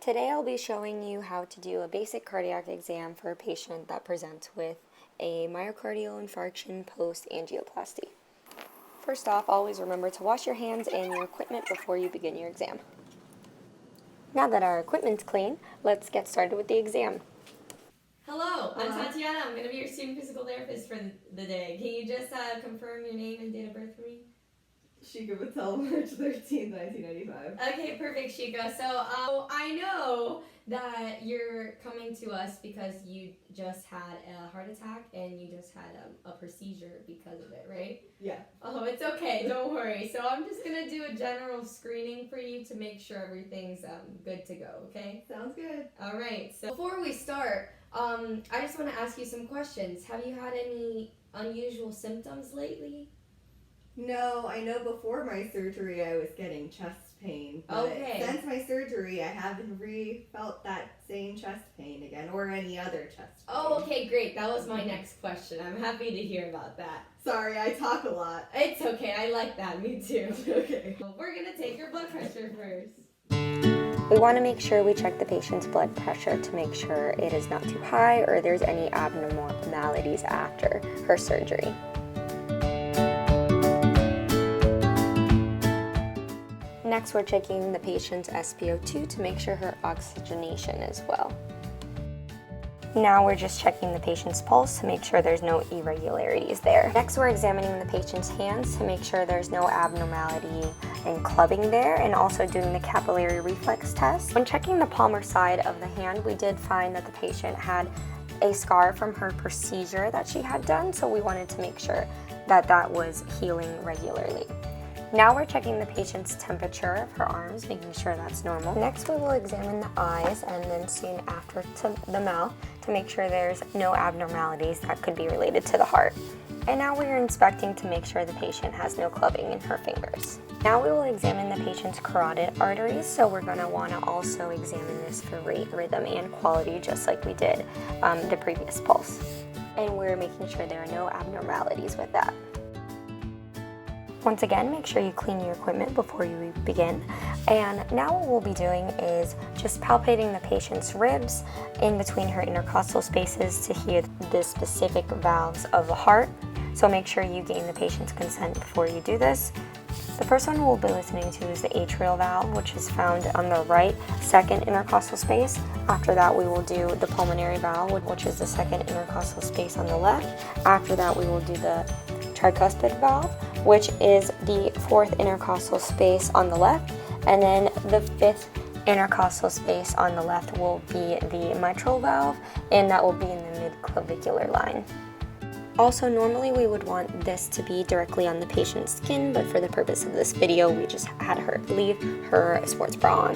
Today I'll be showing you how to do a basic cardiac exam for a patient that presents with a myocardial infarction post-angioplasty. First off, always remember to wash your hands and your equipment before you begin your exam. Now that our equipment's clean, let's get started with the exam. Hello, I'm Tatiana. I'm going to be your student physical therapist for the day. Can you just confirm your name and date of birth for me? Shika Patel, March 13th, 1995. Okay, perfect, Shika. So I know that you're coming to us because you just had a heart attack and you just had a procedure because of it, right? Yeah. Oh, it's okay. Don't worry. So I'm just going to do a general screening for you to make sure everything's good to go, okay? Sounds good. All right. So before we start, I just want to ask you some questions. Have you had any unusual symptoms lately? No, I know before my surgery I was getting chest pain, but since my surgery I haven't felt that same chest pain again, or any other chest pain. Oh, okay, great. That was my next question. I'm happy to hear about that. Sorry, I talk a lot. It's okay. I like that. Me too. Okay. Well, we're going to take your blood pressure first. We want to make sure we check the patient's blood pressure to make sure it is not too high or there's any abnormalities after her surgery. Next, we're checking the patient's SpO2 to make sure her oxygenation is well. Now we're just checking the patient's pulse to make sure there's no irregularities there. Next, we're examining the patient's hands to make sure there's no abnormality in clubbing there, and also doing the capillary reflex test. When checking the palmar side of the hand, we did find that the patient had a scar from her procedure that she had done, so we wanted to make sure that that was healing regularly. Now we're checking the patient's temperature of her arms, making sure that's normal. Next, we will examine the eyes and then soon after to the mouth to make sure there's no abnormalities that could be related to the heart. And now we are inspecting to make sure the patient has no clubbing in her fingers. Now we will examine the patient's carotid arteries, so we're going to want to also examine this for rate, rhythm, and quality, just like we did the previous pulse. And we're making sure there are no abnormalities with that. Once again, make sure you clean your equipment before you begin. And now what we'll be doing is just palpating the patient's ribs in between her intercostal spaces to hear the specific valves of the heart. So make sure you gain the patient's consent before you do this. The first one we'll be listening to is the atrial valve, which is found on the right second intercostal space. After that, we will do the pulmonary valve, which is the second intercostal space on the left. After that, we will do the tricuspid valve, which is the fourth intercostal space on the left, and then the fifth intercostal space on the left will be the mitral valve, and that will be in the mid-clavicular line. Also, normally we would want this to be directly on the patient's skin, but for the purpose of this video, we just had her leave her sports bra on.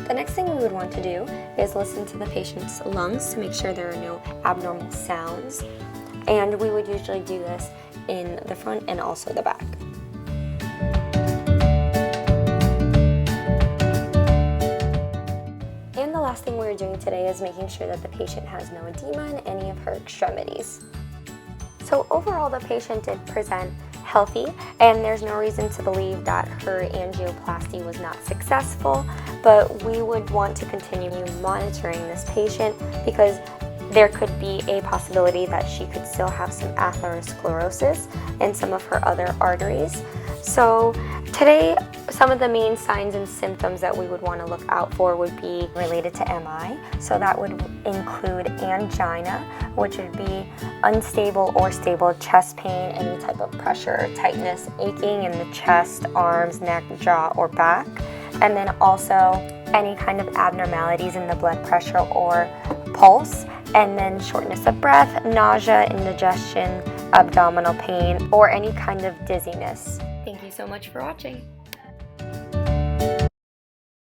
The next thing we would want to do is listen to the patient's lungs to make sure there are no abnormal sounds, and we would usually do this in the front and also the back. And the last thing we're doing today is making sure that the patient has no edema in any of her extremities. So overall, the patient did present healthy, and there's no reason to believe that her angioplasty was not successful, but we would want to continue monitoring this patient because there could be a possibility that she could still have some atherosclerosis in some of her other arteries. So today, some of the main signs and symptoms that we would want to look out for would be related to MI. So that would include angina, which would be unstable or stable chest pain, any type of pressure or tightness, aching in the chest, arms, neck, jaw, or back. And then also any kind of abnormalities in the blood pressure or pulse, and then shortness of breath, nausea, indigestion, abdominal pain, or any kind of dizziness. Thank you so much for watching.